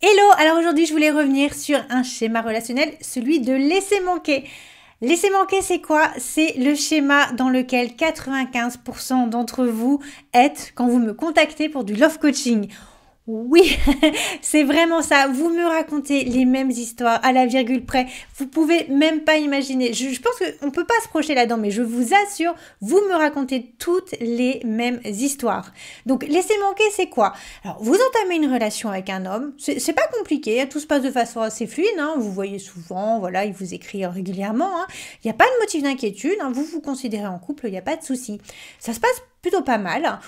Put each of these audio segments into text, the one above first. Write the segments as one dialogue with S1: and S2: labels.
S1: Hello, alors aujourd'hui je voulais revenir sur un schéma relationnel, celui de laisser manquer. Laisser manquer, c'est quoi? C'est le schéma dans lequel 95% d'entre vous êtes quand vous me contactez pour du love coaching. Oui, c'est vraiment ça. Vous me racontez les mêmes histoires à la virgule près. Vous pouvez même pas imaginer. Je pense qu'on ne peut pas se projeter là-dedans, mais je vous assure, vous me racontez toutes les mêmes histoires. Donc, laisser manquer, c'est quoi? Alors, vous entamez une relation avec un homme. C'est pas compliqué. Tout se passe de façon assez fluide. Vous voyez souvent, voilà, il vous écrit régulièrement. Il n'y a pas de motif d'inquiétude. Vous vous considérez en couple, il n'y a pas de souci. Ça se passe plutôt pas mal.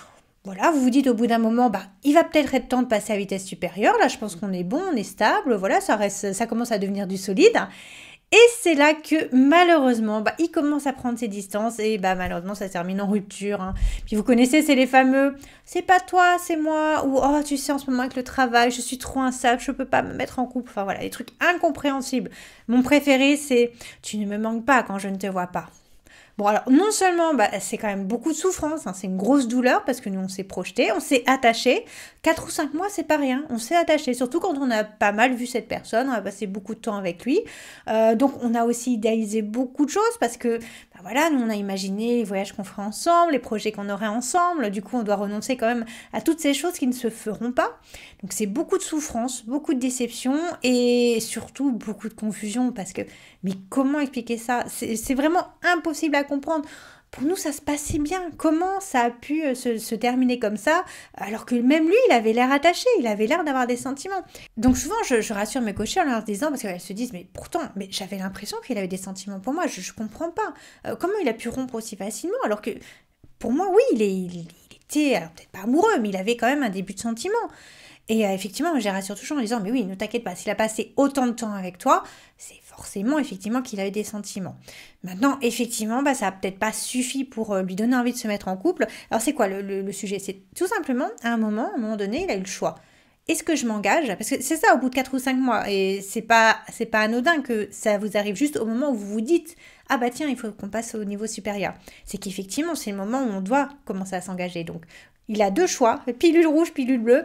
S1: Voilà, vous vous dites au bout d'un moment, il va peut-être être temps de passer à vitesse supérieure. Là, je pense qu'on est bon, on est stable. Voilà, ça commence à devenir du solide. Et c'est là que malheureusement, il commence à prendre ses distances et malheureusement, ça termine en rupture. Puis vous connaissez, c'est les fameux, c'est pas toi, c'est moi. Ou oh, tu sais, en ce moment avec le travail, je suis trop instable, je peux pas me mettre en couple. Enfin voilà, des trucs incompréhensibles. Mon préféré, c'est tu ne me manques pas quand je ne te vois pas. Bon, alors, non seulement, c'est quand même beaucoup de souffrance, c'est une grosse douleur parce que nous, on s'est projeté, on s'est attaché. 4 ou 5 mois, c'est pas rien, on s'est attaché, surtout quand on a pas mal vu cette personne, on a passé beaucoup de temps avec lui. Donc, on a aussi idéalisé beaucoup de choses parce que, voilà, nous, on a imaginé les voyages qu'on ferait ensemble, les projets qu'on aurait ensemble. Du coup, on doit renoncer quand même à toutes ces choses qui ne se feront pas. Donc, c'est beaucoup de souffrance, beaucoup de déception et surtout beaucoup de confusion parce que, mais comment expliquer ça? C'est vraiment impossible à comprendre. Pour nous, ça se passait bien. Comment ça a pu se terminer comme ça, alors que même lui, il avait l'air attaché, il avait l'air d'avoir des sentiments. Donc souvent, je rassure mes coachées en leur disant, parce qu'elles se disent, mais pourtant, j'avais l'impression qu'il avait des sentiments pour moi, je ne comprends pas. Comment il a pu rompre aussi facilement, alors que pour moi, oui, il était, alors peut-être pas amoureux, mais il avait quand même un début de sentiment. Et effectivement, je les rassure toujours en disant, mais oui, ne t'inquiète pas, s'il a passé autant de temps avec toi, c'est forcément effectivement qu'il avait des sentiments. Maintenant, effectivement, ça n'a peut-être pas suffi pour lui donner envie de se mettre en couple. Alors c'est quoi le sujet? C'est tout simplement, à un moment donné, il a eu le choix. Est-ce que je m'engage? Parce que c'est ça, au bout de 4 ou 5 mois, et c'est pas anodin que ça vous arrive juste au moment où vous vous dites, ah tiens, il faut qu'on passe au niveau supérieur. C'est qu'effectivement, c'est le moment où on doit commencer à s'engager. Donc, il a deux choix, pilule rouge, pilule bleue.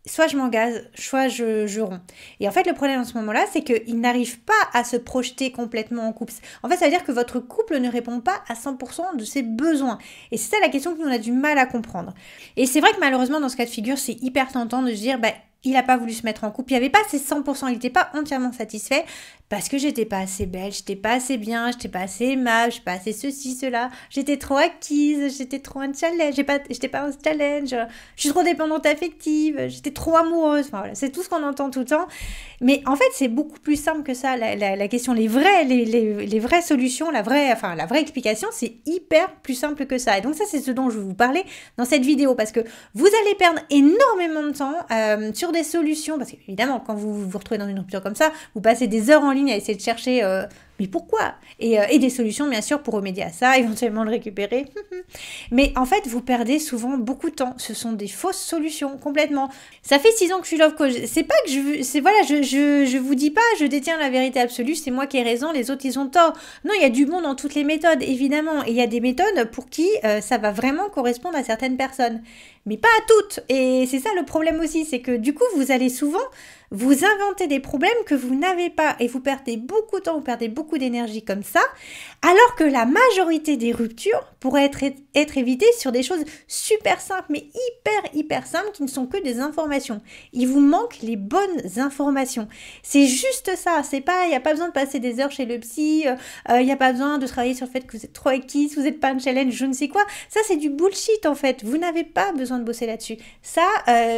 S1: Soit je m'engage, soit je romps. Et en fait, le problème en ce moment-là, c'est qu'il n'arrive pas à se projeter complètement en couple. En fait, ça veut dire que votre couple ne répond pas à 100% de ses besoins. Et c'est ça la question que nous, on a du mal à comprendre. Et c'est vrai que malheureusement, dans ce cas de figure, c'est hyper tentant de se dire, il n'a pas voulu se mettre en couple. Il n'y avait pas ces 100%, il n'était pas entièrement satisfait parce que j'étais pas assez belle, j'étais pas assez bien, j'étais pas assez aimable, j'étais pas assez ceci, cela. J'étais trop acquise, j'étais trop un challenge, j'étais pas un challenge, je suis trop dépendante affective, j'étais trop amoureuse. Enfin voilà, c'est tout ce qu'on entend tout le temps. Mais en fait, c'est beaucoup plus simple que ça. La question, les vraies solutions, la vraie explication, c'est hyper plus simple que ça. Et donc ça, c'est ce dont je vais vous parler dans cette vidéo parce que vous allez perdre énormément de temps sur des solutions, parce qu'évidemment, quand vous vous retrouvez dans une rupture comme ça, vous passez des heures en ligne à essayer de chercher mais pourquoi et des solutions, bien sûr, pour remédier à ça, éventuellement le récupérer. Mais en fait, vous perdez souvent beaucoup de temps. Ce sont des fausses solutions, complètement. Ça fait 6 ans que je suis love coach. C'est pas que je vous dis pas, je détiens la vérité absolue, c'est moi qui ai raison, les autres, ils ont tort. Non, il y a du bon dans toutes les méthodes, évidemment. Et il y a des méthodes pour qui ça va vraiment correspondre à certaines personnes. Mais pas à toutes. Et c'est ça le problème aussi, c'est que du coup, vous allez souvent vous inventer des problèmes que vous n'avez pas et vous perdez beaucoup de temps, vous perdez beaucoup d'énergie comme ça, alors que la majorité des ruptures pourraient être évitées sur des choses super simples, mais hyper simples qui ne sont que des informations. Il vous manque les bonnes informations. C'est juste ça, c'est pas, il n'y a pas besoin de passer des heures chez le psy, il n'y a pas besoin de travailler sur le fait que vous êtes trop acquis, vous n'êtes pas un challenge, je ne sais quoi. Ça, c'est du bullshit en fait. Vous n'avez pas besoin de bosser là-dessus. Ça,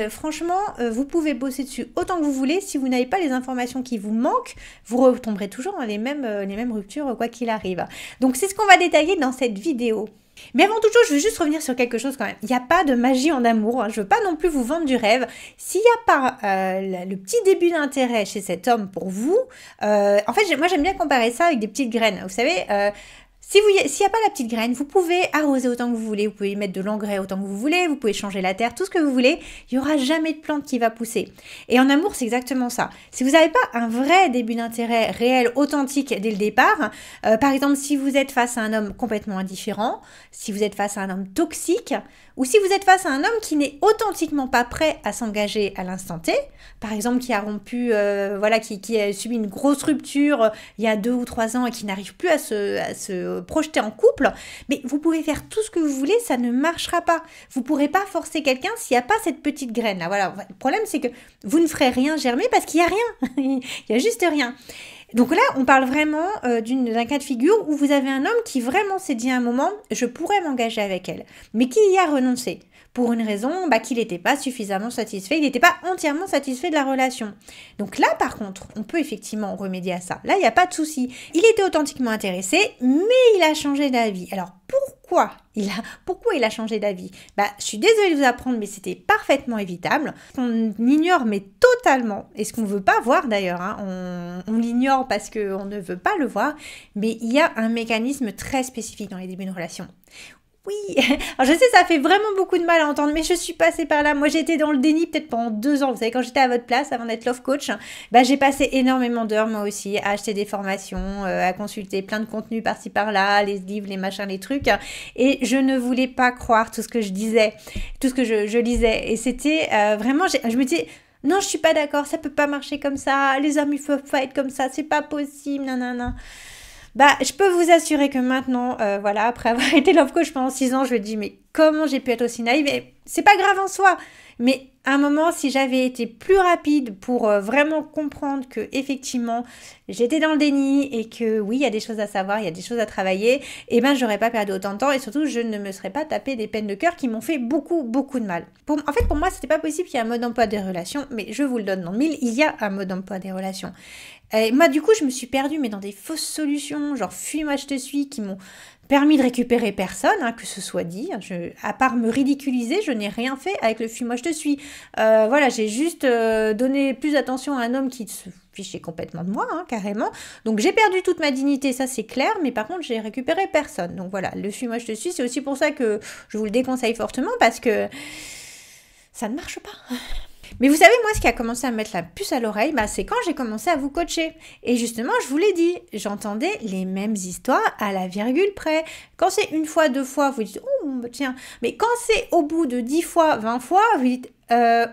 S1: franchement, vous pouvez bosser dessus autant que vous voulez. Si vous n'avez pas les informations qui vous manquent, vous retomberez toujours dans les mêmes ruptures quoi qu'il arrive. Donc, c'est ce qu'on va détailler dans cette vidéo. Mais avant toute chose, je veux juste revenir sur quelque chose quand même. Il n'y a pas de magie en amour. Je ne veux pas non plus vous vendre du rêve. S'il n'y a pas le petit début d'intérêt chez cet homme pour vous, en fait, moi j'aime bien comparer ça avec des petites graines. Vous savez, s'il n'y a pas la petite graine, vous pouvez arroser autant que vous voulez, vous pouvez mettre de l'engrais autant que vous voulez, vous pouvez changer la terre, tout ce que vous voulez, il n'y aura jamais de plante qui va pousser. Et en amour, c'est exactement ça. Si vous n'avez pas un vrai début d'intérêt réel, authentique dès le départ, par exemple, si vous êtes face à un homme complètement indifférent, si vous êtes face à un homme toxique, Ou si vous êtes face à un homme qui n'est authentiquement pas prêt à s'engager à l'instant T, par exemple qui a rompu, qui a subi une grosse rupture il y a 2 ou 3 ans et qui n'arrive plus à se projeter en couple, mais vous pouvez faire tout ce que vous voulez, ça ne marchera pas. Vous ne pourrez pas forcer quelqu'un s'il n'y a pas cette petite graine là. Voilà. Le problème c'est que vous ne ferez rien germer parce qu'il n'y a rien, il n'y a juste rien. Donc là, on parle vraiment d'un cas de figure où vous avez un homme qui vraiment s'est dit à un moment « je pourrais m'engager avec elle », mais qui y a renoncé pour une raison qu'il n'était pas suffisamment satisfait, il n'était pas entièrement satisfait de la relation. Donc là, par contre, on peut effectivement remédier à ça. Là, il n'y a pas de souci. Il était authentiquement intéressé, mais il a changé d'avis. Alors, pourquoi il a changé d'avis? Je suis désolée de vous apprendre, mais c'était parfaitement évitable. On ignore mais totalement, et ce qu'on ne veut pas voir d'ailleurs, on l'ignore parce qu'on ne veut pas le voir, mais il y a un mécanisme très spécifique dans les débuts de relation. Oui, alors je sais, ça fait vraiment beaucoup de mal à entendre, mais je suis passée par là. Moi, j'étais dans le déni peut-être pendant 2 ans. Vous savez, quand j'étais à votre place, avant d'être love coach, j'ai passé énormément d'heures, moi aussi, à acheter des formations, à consulter plein de contenus par-ci par-là, les livres, les machins, les trucs. Et je ne voulais pas croire tout ce que je disais, tout ce que je lisais. Et c'était vraiment, je me disais... Non, je suis pas d'accord, ça peut pas marcher comme ça, les hommes, ils peuvent pas être comme ça, c'est pas possible, nanana. Je peux vous assurer que maintenant, après avoir été love coach pendant 6 ans, je me dis, mais comment j'ai pu être aussi naïve? Et c'est pas grave en soi, mais à un moment, si j'avais été plus rapide pour vraiment comprendre que effectivement j'étais dans le déni et que oui, il y a des choses à savoir, il y a des choses à travailler, j'aurais pas perdu autant de temps et surtout, je ne me serais pas tapé des peines de cœur qui m'ont fait beaucoup, beaucoup de mal. Pour moi, c'était pas possible qu'il y ait un mode d'emploi des relations, mais je vous le donne dans le mille, il y a un mode d'emploi des relations. Et moi, du coup, je me suis perdue, mais dans des fausses solutions, genre fuis-moi, je te suis, qui m'ont permis de récupérer personne, que ce soit dit. À part me ridiculiser, je n'ai rien fait avec le fuis-moi, je te suis. J'ai juste donné plus d'attention à un homme qui se fichait complètement de moi, carrément. Donc j'ai perdu toute ma dignité, ça c'est clair, mais par contre, j'ai récupéré personne. Donc voilà, le fuis-moi, je te suis, c'est aussi pour ça que je vous le déconseille fortement, parce que ça ne marche pas. Mais vous savez, moi, ce qui a commencé à me mettre la puce à l'oreille, c'est quand j'ai commencé à vous coacher. Et justement, je vous l'ai dit, j'entendais les mêmes histoires à la virgule près. Quand c'est 1 fois, 2 fois, vous dites, oh, tiens. Mais quand c'est au bout de 10 fois, 20 fois, vous dites,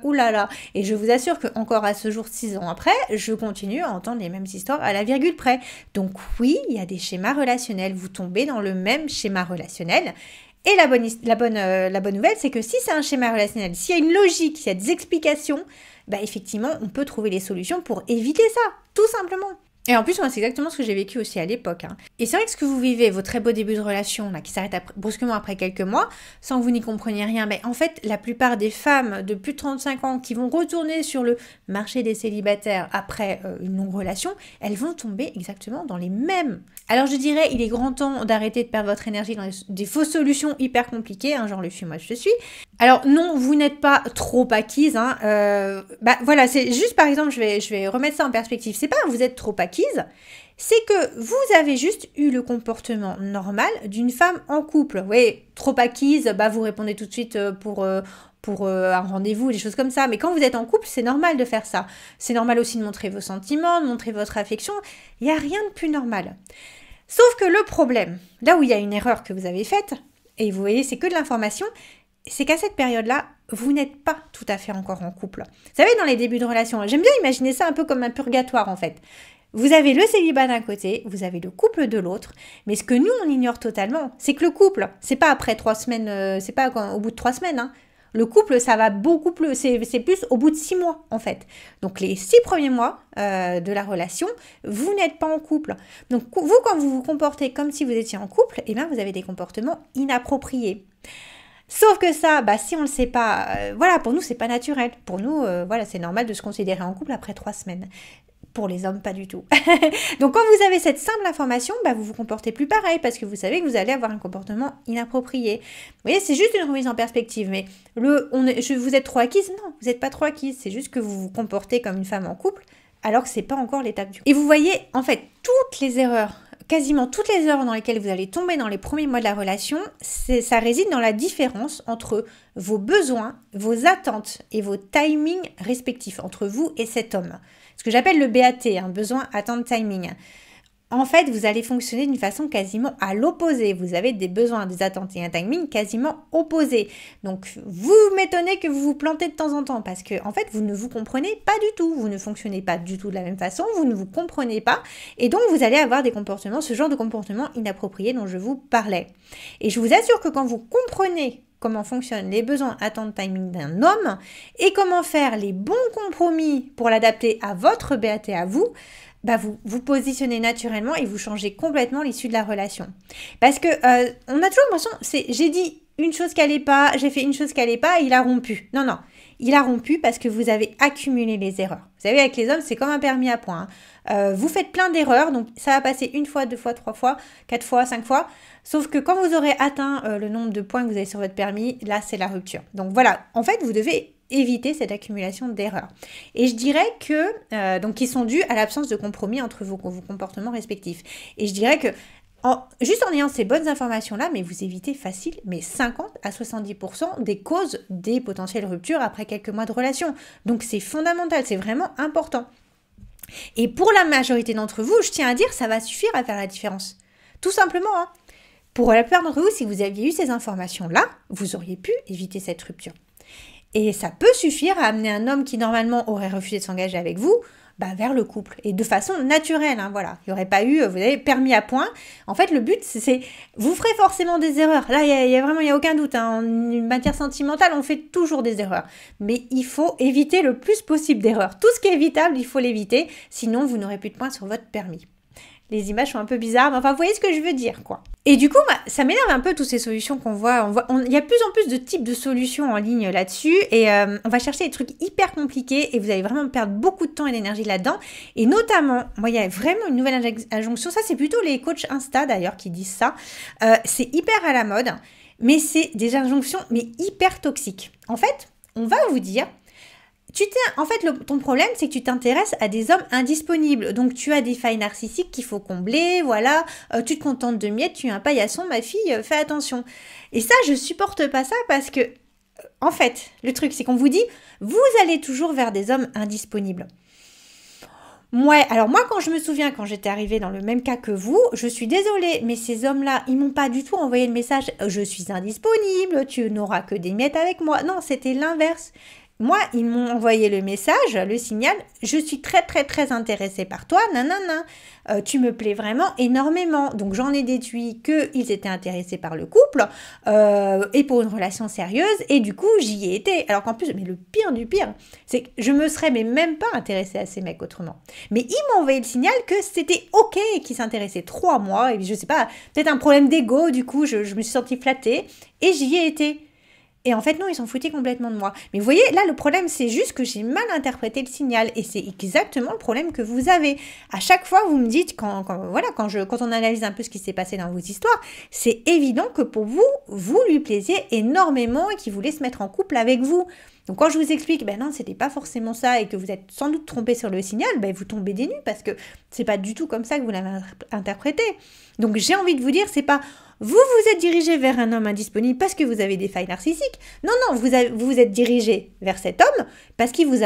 S1: oulala. Et je vous assure que encore à ce jour, 6 ans après, je continue à entendre les mêmes histoires à la virgule près. Donc oui, il y a des schémas relationnels. Vous tombez dans le même schéma relationnel. Et la bonne nouvelle, c'est que si c'est un schéma relationnel, s'il y a une logique, s'il y a des explications, effectivement, on peut trouver les solutions pour éviter ça, tout simplement. Et en plus, moi, c'est exactement ce que j'ai vécu aussi à l'époque. Et c'est vrai que ce que vous vivez, vos très beaux débuts de relation, qui s'arrêtent brusquement après quelques mois, sans que vous n'y compreniez rien, mais en fait, la plupart des femmes de plus de 35 ans qui vont retourner sur le marché des célibataires après une longue relation, elles vont tomber exactement dans les mêmes. Alors je dirais, il est grand temps d'arrêter de perdre votre énergie dans des fausses solutions hyper compliquées, genre le fuis-moi je te suis. Alors non, vous n'êtes pas trop acquise, c'est juste par exemple, je vais remettre ça en perspective, c'est pas que vous êtes trop acquise, c'est que vous avez juste eu le comportement normal d'une femme en couple. Oui, trop acquise, vous répondez tout de suite pour un rendez-vous, des choses comme ça. Mais quand vous êtes en couple, c'est normal de faire ça. C'est normal aussi de montrer vos sentiments, de montrer votre affection. Il n'y a rien de plus normal. Sauf que le problème, là où il y a une erreur que vous avez faite, et vous voyez, c'est que de l'information, c'est qu'à cette période-là, vous n'êtes pas tout à fait encore en couple. Vous savez, dans les débuts de relation, j'aime bien imaginer ça un peu comme un purgatoire en fait. Vous avez le célibat d'un côté, vous avez le couple de l'autre, mais ce que nous, on ignore totalement, c'est que le couple, c'est pas après 3 semaines, c'est pas au bout de 3 semaines, Le couple, ça va beaucoup plus, c'est plus au bout de 6 mois, en fait. Donc, les 6 premiers mois de la relation, vous n'êtes pas en couple. Donc, vous, quand vous vous comportez comme si vous étiez en couple, vous avez des comportements inappropriés. Sauf que ça, si on ne le sait pas, pour nous, c'est pas naturel. Pour nous, c'est normal de se considérer en couple après 3 semaines. Pour les hommes, pas du tout. Donc, quand vous avez cette simple information, vous vous comportez plus pareil parce que vous savez que vous allez avoir un comportement inapproprié. Vous voyez, c'est juste une remise en perspective. Mais vous êtes trop acquise? Non, vous n'êtes pas trop acquise. C'est juste que vous vous comportez comme une femme en couple alors que c'est pas encore l'étape du couple. Et vous voyez, en fait, quasiment toutes les erreurs dans lesquelles vous allez tomber dans les premiers mois de la relation, ça réside dans la différence entre vos besoins, vos attentes et vos timings respectifs entre vous et cet homme. Ce que j'appelle le BAT, besoin, attente, timing. en fait, vous allez fonctionner d'une façon quasiment à l'opposé. Vous avez des besoins, des attentes et un timing quasiment opposés. Donc, vous m'étonnez que vous vous plantez de temps en temps parce que, en fait, vous ne vous comprenez pas du tout. Vous ne fonctionnez pas du tout de la même façon. Vous ne vous comprenez pas. Et donc, vous allez avoir des comportements, ce genre de comportements inappropriés dont je vous parlais. Et je vous assure que quand vous comprenez comment fonctionnent les besoins, attentes, timing d'un homme et comment faire les bons compromis pour l'adapter à votre BAT à vous, vous vous positionnez naturellement et vous changez complètement l'issue de la relation. Parce que on a toujours l'impression, j'ai dit une chose qui n'allait pas, j'ai fait une chose qui n'allait pas et il a rompu. Non, il a rompu parce que vous avez accumulé les erreurs. Vous savez, avec les hommes, c'est comme un permis à points. Vous faites plein d'erreurs, donc ça va passer 1 fois, 2 fois, 3 fois, 4 fois, 5 fois. Sauf que quand vous aurez atteint le nombre de points que vous avez sur votre permis, là, c'est la rupture. Donc voilà, en fait, vous devez éviter cette accumulation d'erreurs. Et je dirais que, donc, qui sont dues à l'absence de compromis entre vos comportements respectifs. Et je dirais que, juste en ayant ces bonnes informations-là, mais vous évitez facile, mais 50 à 70% des causes des potentielles ruptures après quelques mois de relation. Donc c'est fondamental, c'est vraiment important. Et pour la majorité d'entre vous, je tiens à dire, ça va suffire à faire la différence. Tout simplement, hein. Pour la plupart d'entre vous, si vous aviez eu ces informations-là, vous auriez pu éviter cette rupture. Et ça peut suffire à amener un homme qui normalement aurait refusé de s'engager avec vous, vers le couple. Et de façon naturelle, hein, voilà. Il n'y aurait pas eu, vous avez permis à point. En fait, le but, c'est vous ferez forcément des erreurs. Là, il y a aucun doute. Hein. En matière sentimentale, on fait toujours des erreurs. Mais il faut éviter le plus possible d'erreurs. Tout ce qui est évitable, il faut l'éviter. Sinon, vous n'aurez plus de points sur votre permis. Les images sont un peu bizarres, mais enfin, vous voyez ce que je veux dire, quoi. Et du coup, ça m'énerve un peu toutes ces solutions qu'on voit. Il y a de plus en plus de types de solutions en ligne là-dessus, et on va chercher des trucs hyper compliqués, et vous allez vraiment perdre beaucoup de temps et d'énergie là-dedans. Et notamment, moi, il y a vraiment une nouvelle injonction. Ça, c'est plutôt les coachs Insta, d'ailleurs, qui disent ça. C'est hyper à la mode, mais c'est des injonctions, mais hyper toxiques. En fait, on va vous dire... ton problème, c'est que tu t'intéresses à des hommes indisponibles. Donc, tu as des failles narcissiques qu'il faut combler, voilà. Tu te contentes de miettes, tu es un paillasson, ma fille, fais attention. Et ça, je supporte pas ça parce que, en fait, le truc, c'est qu'on vous dit, vous allez toujours vers des hommes indisponibles. Ouais, alors moi, quand je me souviens, quand j'étais arrivée dans le même cas que vous, je suis désolée, mais ces hommes-là, ils m'ont pas du tout envoyé le message « Je suis indisponible, tu n'auras que des miettes avec moi ». Non, c'était l'inverse. Moi, ils m'ont envoyé le message, le signal, je suis très très très intéressée par toi, nanana, tu me plais vraiment énormément. Donc j'en ai déduit qu'ils étaient intéressés par le couple et pour une relation sérieuse et du coup j'y ai été. Alors qu'en plus, mais le pire du pire, c'est que je me serais même pas intéressée à ces mecs autrement. Mais ils m'ont envoyé le signal que c'était ok et qu'ils s'intéressaient 3 mois et je sais pas, peut-être un problème d'ego, du coup je me suis sentie flattée et j'y ai été. Et en fait, non, ils s'en foutaient complètement de moi. Mais vous voyez, là, le problème, c'est juste que j'ai mal interprété le signal. Et c'est exactement le problème que vous avez. À chaque fois, vous me dites, quand on analyse un peu ce qui s'est passé dans vos histoires, c'est évident que pour vous, vous lui plaisiez énormément et qu'il voulait se mettre en couple avec vous. Donc, quand je vous explique, non, c'était pas forcément ça et que vous êtes sans doute trompé sur le signal, vous tombez des nues parce que c'est pas du tout comme ça que vous l'avez interprété. Donc, j'ai envie de vous dire, c'est pas vous êtes dirigé vers un homme indisponible parce que vous avez des failles narcissiques. Non, vous vous êtes dirigé vers cet homme parce qu'il vous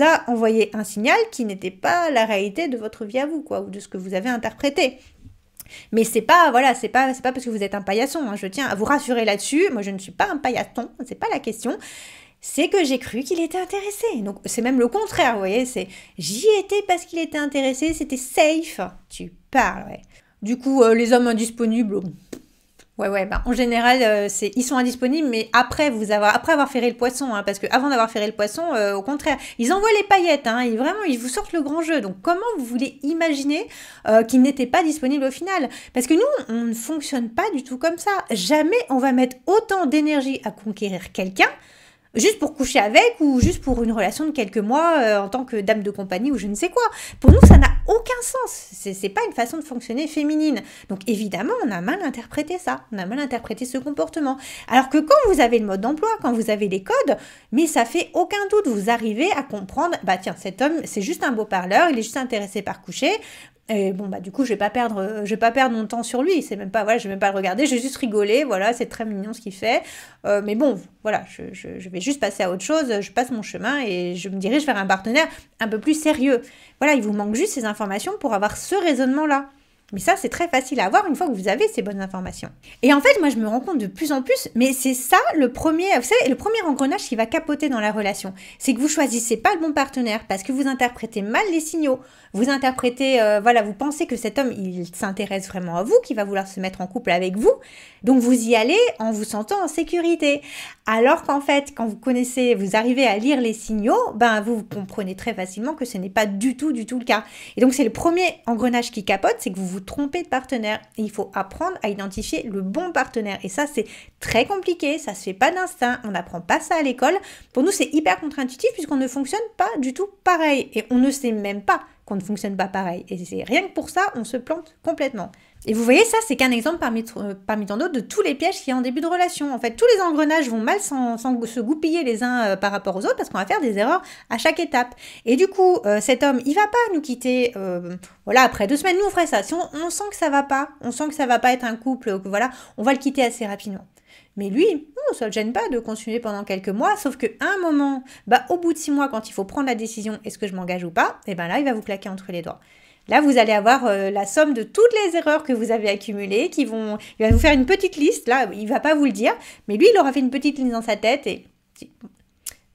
S1: a envoyé un signal qui n'était pas la réalité de votre vie à vous, quoi, ou de ce que vous avez interprété. Mais c'est pas parce que vous êtes un paillasson, hein, je tiens à vous rassurer là-dessus. Moi, je ne suis pas un paillasson, c'est pas la question. C'est que j'ai cru qu'il était intéressé. Donc, c'est même le contraire, vous voyez. J'y étais parce qu'il était intéressé, c'était safe. Tu parles, ouais. Du coup, les hommes indisponibles, en général, ils sont indisponibles, mais après avoir ferré le poisson, hein, parce qu'avant d'avoir ferré le poisson, au contraire, ils envoient les paillettes, hein, et vraiment, ils vous sortent le grand jeu. Donc, comment vous voulez imaginer qu'ils n'étaient pas disponibles au final? Parce que nous, on ne fonctionne pas du tout comme ça. Jamais on va mettre autant d'énergie à conquérir quelqu'un, juste pour coucher avec ou juste pour une relation de quelques mois en tant que dame de compagnie ou je ne sais quoi. Pour nous, ça n'a aucun sens. C'est pas une façon de fonctionner féminine. Donc évidemment, on a mal interprété ça. On a mal interprété ce comportement. Alors que quand vous avez le mode d'emploi, quand vous avez les codes, mais ça fait aucun doute. Vous arrivez à comprendre, tiens, cet homme, c'est juste un beau parleur, il est juste intéressé par coucher. Et bon, bah, du coup, je vais pas perdre mon temps sur lui. C'est même pas, voilà, je vais même pas le regarder. Je vais juste rigoler. Voilà, c'est très mignon ce qu'il fait. Mais bon, voilà, je vais juste passer à autre chose. Je passe mon chemin et je me dirige vers un partenaire un peu plus sérieux. Voilà, il vous manque juste ces informations pour avoir ce raisonnement-là. Mais ça, c'est très facile à avoir une fois que vous avez ces bonnes informations. Et en fait, moi, je me rends compte de plus en plus, mais c'est ça le premier, vous savez, le premier engrenage qui va capoter dans la relation. C'est que vous choisissez pas le bon partenaire parce que vous interprétez mal les signaux. Vous interprétez, voilà, vous pensez que cet homme, il s'intéresse vraiment à vous, qu'il va vouloir se mettre en couple avec vous. Donc, vous y allez en vous sentant en sécurité. Alors qu'en fait, quand vous arrivez à lire les signaux, ben, vous comprenez très facilement que ce n'est pas du tout le cas. Et donc, c'est le premier engrenage qui capote, c'est que vous vous trompez de partenaire. Et il faut apprendre à identifier le bon partenaire. Et ça, c'est très compliqué, ça se fait pas d'instinct, on n'apprend pas ça à l'école. Pour nous, c'est hyper contre-intuitif puisqu'on ne fonctionne pas du tout pareil. Et on ne sait même pas qu'on ne fonctionne pas pareil. Et c'est rien que pour ça, on se plante complètement. Et vous voyez, ça, c'est qu'un exemple parmi tant d'autres de tous les pièges qu'il y a en début de relation. En fait, tous les engrenages vont mal se goupiller les uns par rapport aux autres parce qu'on va faire des erreurs à chaque étape. Et du coup, cet homme, il va pas nous quitter, voilà, après 2 semaines, nous on ferait ça. Si on sent que ça va pas, on sent que ça va pas être un couple, que voilà, on va le quitter assez rapidement. Mais lui, non, ça ne le gêne pas de continuer pendant quelques mois, sauf qu'à un moment, bah, au bout de 6 mois, quand il faut prendre la décision, est-ce que je m'engage ou pas, et ben là, il va vous claquer entre les doigts. Là, vous allez avoir la somme de toutes les erreurs que vous avez accumulées, il va vous faire une petite liste, là, il va pas vous le dire, mais lui, il aura fait une petite liste dans sa tête et...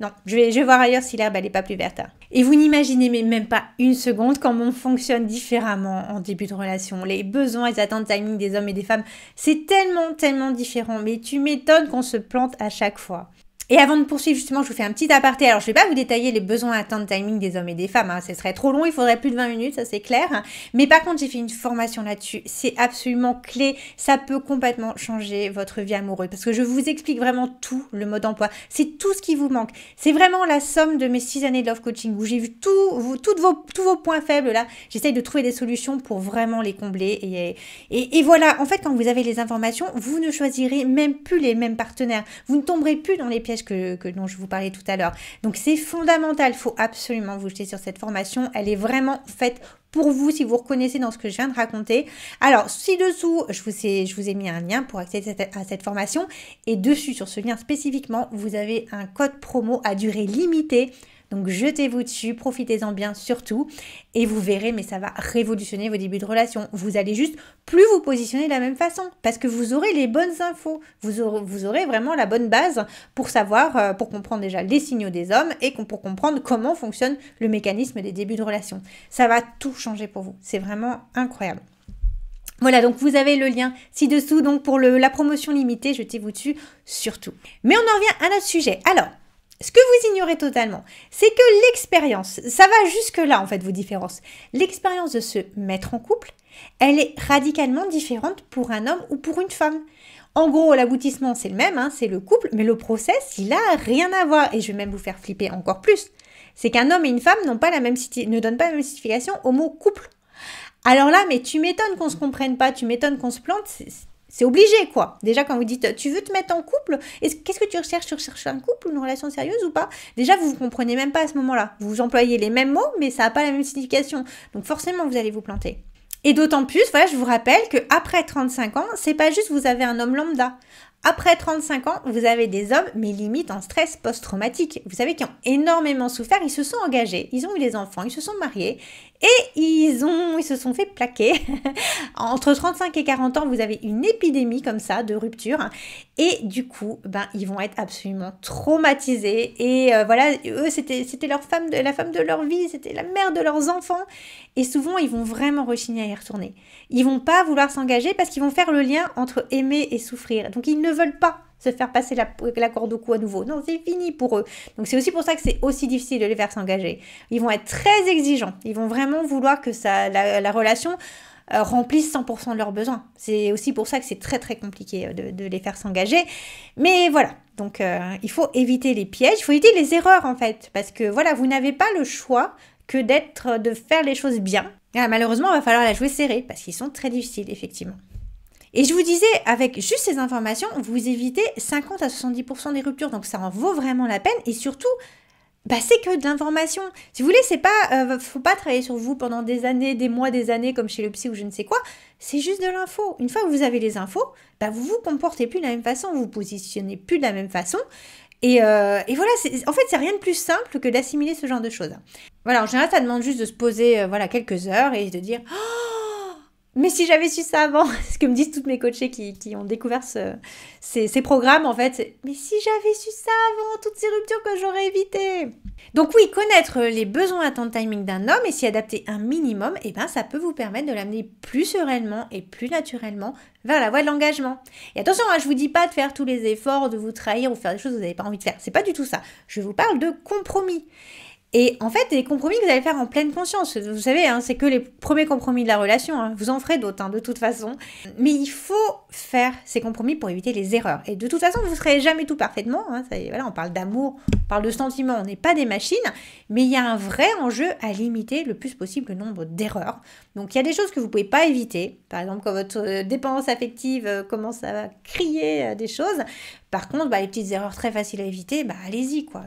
S1: Non, je vais voir ailleurs si l'herbe, elle n'est pas plus verte. Et vous n'imaginez même pas une seconde comment on fonctionne différemment en début de relation. Les besoins et les attentes timing des hommes et des femmes, c'est tellement différent. Mais tu m'étonnes qu'on se plante à chaque fois. Et avant de poursuivre, justement, je vous fais un petit aparté. Alors, je ne vais pas vous détailler les besoins, attentes, timing des hommes et des femmes. Ce serait trop long, il faudrait plus de 20 minutes, ça c'est clair. Mais par contre, j'ai fait une formation là-dessus. C'est absolument clé. Ça peut complètement changer votre vie amoureuse. Parce que je vous explique vraiment tout, le mode d'emploi. C'est tout ce qui vous manque. C'est vraiment la somme de mes 6 années de love coaching où j'ai vu tous vos points faibles là. J'essaye de trouver des solutions pour vraiment les combler. Et voilà, en fait, quand vous avez les informations, vous ne choisirez même plus les mêmes partenaires. Vous ne tomberez plus dans les pièges dont je vous parlais tout à l'heure. Donc c'est fondamental, il faut absolument vous jeter sur cette formation. Elle est vraiment faite pour vous si vous reconnaissez dans ce que je viens de raconter. Alors ci-dessous, je vous ai mis un lien pour accéder à cette formation et dessus, sur ce lien spécifiquement, vous avez un code promo à durée limitée. Donc jetez-vous dessus, profitez-en bien surtout et vous verrez, mais ça va révolutionner vos débuts de relation. Vous allez juste plus vous positionner de la même façon parce que vous aurez les bonnes infos. Vous aurez vraiment la bonne base pour savoir, pour comprendre déjà les signaux des hommes et pour comprendre comment fonctionne le mécanisme des débuts de relation. Ça va tout changer pour vous. C'est vraiment incroyable. Voilà, donc vous avez le lien ci-dessous donc pour la promotion limitée, jetez-vous dessus surtout. Mais on en revient à notre sujet. Alors, ce que vous ignorez totalement, c'est que l'expérience, ça va jusque-là en fait vos différences. L'expérience de se mettre en couple, elle est radicalement différente pour un homme ou pour une femme. En gros, l'aboutissement c'est le même, c'est le couple, mais le process, il a rien à voir. Et je vais même vous faire flipper encore plus. C'est qu'un homme et une femme ne donnent pas la même signification au mot couple. Alors là, mais tu m'étonnes qu'on se comprenne pas, tu m'étonnes qu'on se plante, c'est obligé, quoi. Déjà, quand vous dites, tu veux te mettre en couple, qu'est-ce que tu recherches? Tu recherches un couple ou une relation sérieuse ou pas? Déjà, vous ne comprenez même pas à ce moment-là. Vous employez les mêmes mots, mais ça n'a pas la même signification. Donc forcément, vous allez vous planter. Et d'autant plus, voilà, je vous rappelle qu'après 35 ans, c'est pas juste vous avez un homme lambda. Après 35 ans, vous avez des hommes, mais limite en stress post-traumatique. Vous savez, qui ont énormément souffert, ils se sont engagés, ils ont eu des enfants, ils se sont mariés et ils se sont fait plaquer. Entre 35 et 40 ans, vous avez une épidémie comme ça de rupture et du coup, ils vont être absolument traumatisés et voilà, eux, c'était la femme de leur vie, c'était la mère de leurs enfants et souvent, ils vont vraiment rechigner à y retourner. Ils vont pas vouloir s'engager parce qu'ils vont faire le lien entre aimer et souffrir. Donc, ils ne veulent pas se faire passer la corde au cou à nouveau. Non, c'est fini pour eux. Donc, c'est aussi pour ça que c'est aussi difficile de les faire s'engager. Ils vont être très exigeants. Ils vont vraiment vouloir que la relation remplisse 100% de leurs besoins. C'est aussi pour ça que c'est très, très compliqué de les faire s'engager. Mais voilà. Donc, il faut éviter les pièges. Il faut éviter les erreurs, en fait. Parce que, voilà, vous n'avez pas le choix que de faire les choses bien. Et malheureusement, il va falloir la jouer serrée parce qu'ils sont très difficiles, effectivement. Et je vous disais, avec juste ces informations, vous évitez 50 à 70% des ruptures. Donc, ça en vaut vraiment la peine. Et surtout, c'est que de l'information. Si vous voulez, c'est pas, faut pas travailler sur vous pendant des années, des mois, des années, comme chez le psy ou je ne sais quoi. C'est juste de l'info. Une fois que vous avez les infos, vous vous comportez plus de la même façon, vous vous positionnez plus de la même façon. Et voilà, en fait, c'est rien de plus simple que d'assimiler ce genre de choses. Voilà, en général, ça demande juste de se poser quelques heures et de dire oh, mais si j'avais su ça avant, c'est ce que me disent toutes mes coachées qui ont découvert ces programmes, en fait. Mais si j'avais su ça avant, toutes ces ruptures que j'aurais évitées. Donc oui, connaître les besoins à temps de timing d'un homme et s'y adapter un minimum, ça peut vous permettre de l'amener plus sereinement et plus naturellement vers la voie de l'engagement. Et attention, je vous dis pas de faire tous les efforts, de vous trahir ou faire des choses que vous n'avez pas envie de faire. C'est pas du tout ça. Je vous parle de compromis. Et en fait, des compromis que vous allez faire en pleine conscience. Vous savez, c'est que les premiers compromis de la relation. Vous en ferez d'autres, de toute façon. Mais il faut faire ces compromis pour éviter les erreurs. Et de toute façon, vous ne ferez jamais tout parfaitement. Voilà, on parle d'amour, on parle de sentiments, on n'est pas des machines. Mais il y a un vrai enjeu à limiter le plus possible le nombre d'erreurs. Donc, il y a des choses que vous ne pouvez pas éviter. Par exemple, quand votre dépendance affective commence à crier des choses. Par contre, les petites erreurs très faciles à éviter, allez-y, quoi.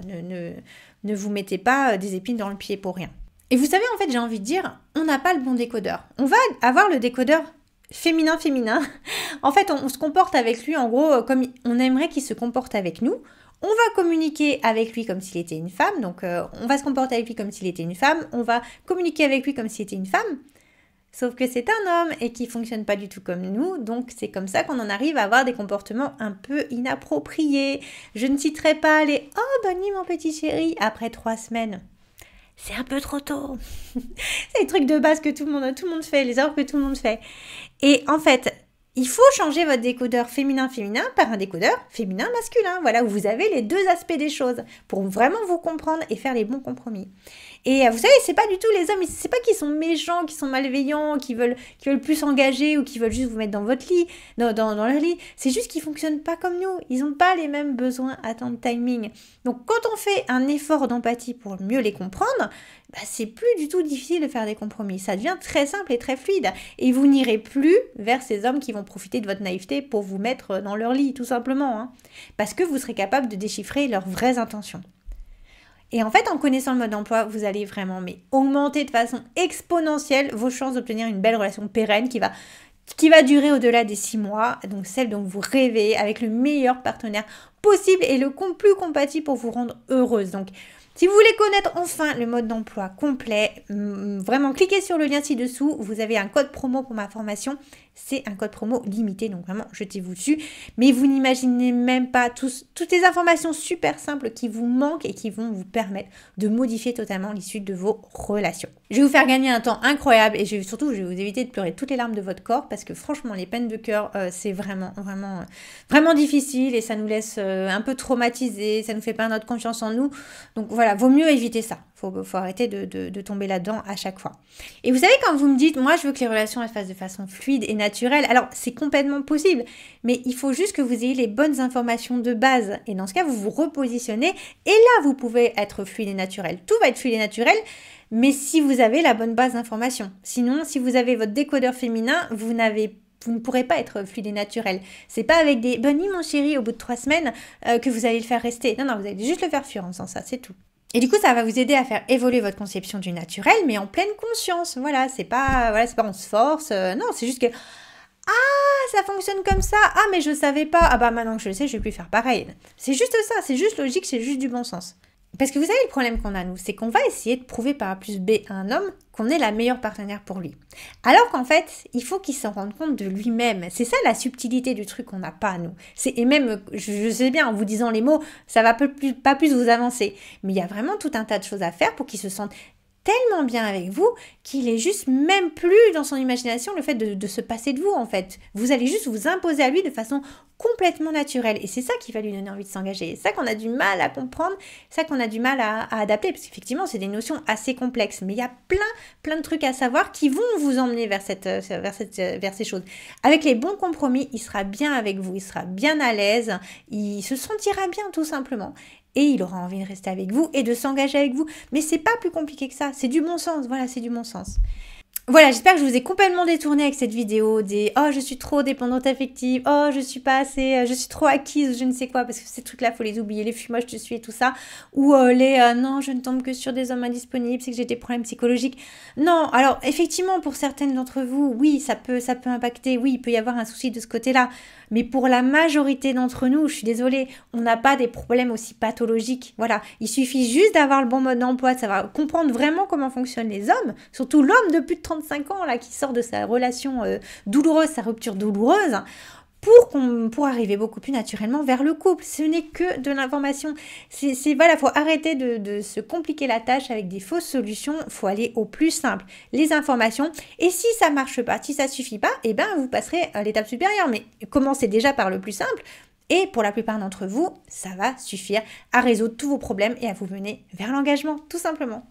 S1: Ne vous mettez pas des épines dans le pied pour rien. Et vous savez, en fait, j'ai envie de dire, on n'a pas le bon décodeur. On va avoir le décodeur féminin. En fait, on se comporte avec lui, en gros, comme on aimerait qu'il se comporte avec nous. On va communiquer avec lui comme s'il était une femme. Donc, on va se comporter avec lui comme s'il était une femme. On va communiquer avec lui comme s'il était une femme. Sauf que c'est un homme et qui fonctionne pas du tout comme nous, donc c'est comme ça qu'on en arrive à avoir des comportements un peu inappropriés. Je ne citerai pas les « Oh, bonne nuit mon petit chéri » après 3 semaines. C'est un peu trop tôt. C'est les trucs de base que tout le monde fait, les erreurs que tout le monde fait. Et en fait, il faut changer votre décodeur féminin-féminin par un décodeur féminin-masculin, voilà, où vous avez les deux aspects des choses pour vraiment vous comprendre et faire les bons compromis. Et vous savez, c'est pas du tout les hommes, c'est pas qu'ils sont méchants, qu'ils sont malveillants, qui veulent plus s'engager ou qui veulent juste vous mettre dans votre lit, dans leur lit. C'est juste qu'ils fonctionnent pas comme nous. Ils n'ont pas les mêmes besoins à temps de timing. Donc quand on fait un effort d'empathie pour mieux les comprendre, c'est plus du tout difficile de faire des compromis. Ça devient très simple et très fluide. Et vous n'irez plus vers ces hommes qui vont profiter de votre naïveté pour vous mettre dans leur lit, tout simplement. Parce que vous serez capable de déchiffrer leurs vraies intentions. Et en fait, en connaissant le mode d'emploi, vous allez vraiment augmenter de façon exponentielle vos chances d'obtenir une belle relation pérenne qui va durer au-delà des 6 mois, donc celle dont vous rêvez, avec le meilleur partenaire possible et le plus compatible pour vous rendre heureuse. Donc, si vous voulez connaître enfin le mode d'emploi complet, vraiment cliquez sur le lien ci-dessous, vous avez un code promo pour ma formation, c'est un code promo limité, donc vraiment jetez-vous dessus, mais vous n'imaginez même pas toutes les informations super simples qui vous manquent et qui vont vous permettre de modifier totalement l'issue de vos relations. Je vais vous faire gagner un temps incroyable et surtout je vais vous éviter de pleurer toutes les larmes de votre corps parce que franchement les peines de cœur c'est vraiment difficile et ça nous laisse un peu traumatisés, ça nous fait perdre notre confiance en nous, donc voilà, vaut mieux éviter ça. Faut arrêter de tomber là-dedans à chaque fois. Et vous savez, quand vous me dites, moi je veux que les relations elles se fassent de façon fluide et naturelle, alors c'est complètement possible, mais il faut juste que vous ayez les bonnes informations de base. Et dans ce cas, vous vous repositionnez et là, vous pouvez être fluide et naturel. Tout va être fluide et naturel, mais si vous avez la bonne base d'information. Sinon, si vous avez votre décodeur féminin, vous ne pourrez pas être fluide et naturel. C'est pas avec des « bonne nuit mon chéri » au bout de 3 semaines que vous allez le faire rester. Non, vous allez juste le faire fuir en faisant ça, c'est tout. Et du coup, ça va vous aider à faire évoluer votre conception du naturel, mais en pleine conscience. Voilà, c'est pas on se force. Non, c'est juste que ça fonctionne comme ça. Ah, mais je savais pas. Maintenant que je le sais, je vais plus faire pareil. C'est juste ça, c'est juste logique, c'est juste du bon sens. Parce que vous savez, le problème qu'on a, nous, c'est qu'on va essayer de prouver par A plus B à un homme qu'on est la meilleure partenaire pour lui. Alors qu'en fait, il faut qu'il s'en rende compte de lui-même. C'est ça la subtilité du truc qu'on n'a pas, nous. Et même, je sais bien, en vous disant les mots, ça va pas plus vous avancer. Mais il y a vraiment tout un tas de choses à faire pour qu'il se sente tellement bien avec vous qu'il est juste même plus dans son imagination le fait de se passer de vous en fait. Vous allez juste vous imposer à lui de façon complètement naturelle et c'est ça qui va lui donner envie de s'engager. C'est ça qu'on a du mal à comprendre, c'est ça qu'on a du mal à adapter parce qu'effectivement c'est des notions assez complexes mais il y a plein de trucs à savoir qui vont vous emmener vers ces choses. Avec les bons compromis, il sera bien avec vous, il sera bien à l'aise, il se sentira bien tout simplement. Et il aura envie de rester avec vous et de s'engager avec vous. Mais c'est pas plus compliqué que ça. C'est du bon sens. Voilà, c'est du bon sens. Voilà, j'espère que je vous ai complètement détourné avec cette vidéo des «Oh, je suis trop dépendante affective. Oh, je suis pas assez, je suis trop acquise» ou je ne sais quoi, parce que ces trucs-là, faut les oublier, les «fuis-moi, je te suis» et tout ça. Ou «Non, je ne tombe que sur des hommes indisponibles, c'est que j'ai des problèmes psychologiques». Non, alors effectivement, pour certaines d'entre vous, oui, ça peut impacter, oui, il peut y avoir un souci de ce côté-là. Mais pour la majorité d'entre nous, je suis désolée, on n'a pas des problèmes aussi pathologiques. Voilà, il suffit juste d'avoir le bon mode d'emploi, de savoir comprendre vraiment comment fonctionnent les hommes, surtout l'homme de plus de 35 ans là, qui sort de sa relation douloureuse, sa rupture douloureuse, pour arriver beaucoup plus naturellement vers le couple. Ce n'est que de l'information. Voilà, faut arrêter de se compliquer la tâche avec des fausses solutions. Faut aller au plus simple, les informations. Et si ça marche pas, si ça suffit pas, eh ben vous passerez à l'étape supérieure. Mais commencez déjà par le plus simple. Et pour la plupart d'entre vous, ça va suffire à résoudre tous vos problèmes et à vous mener vers l'engagement, tout simplement.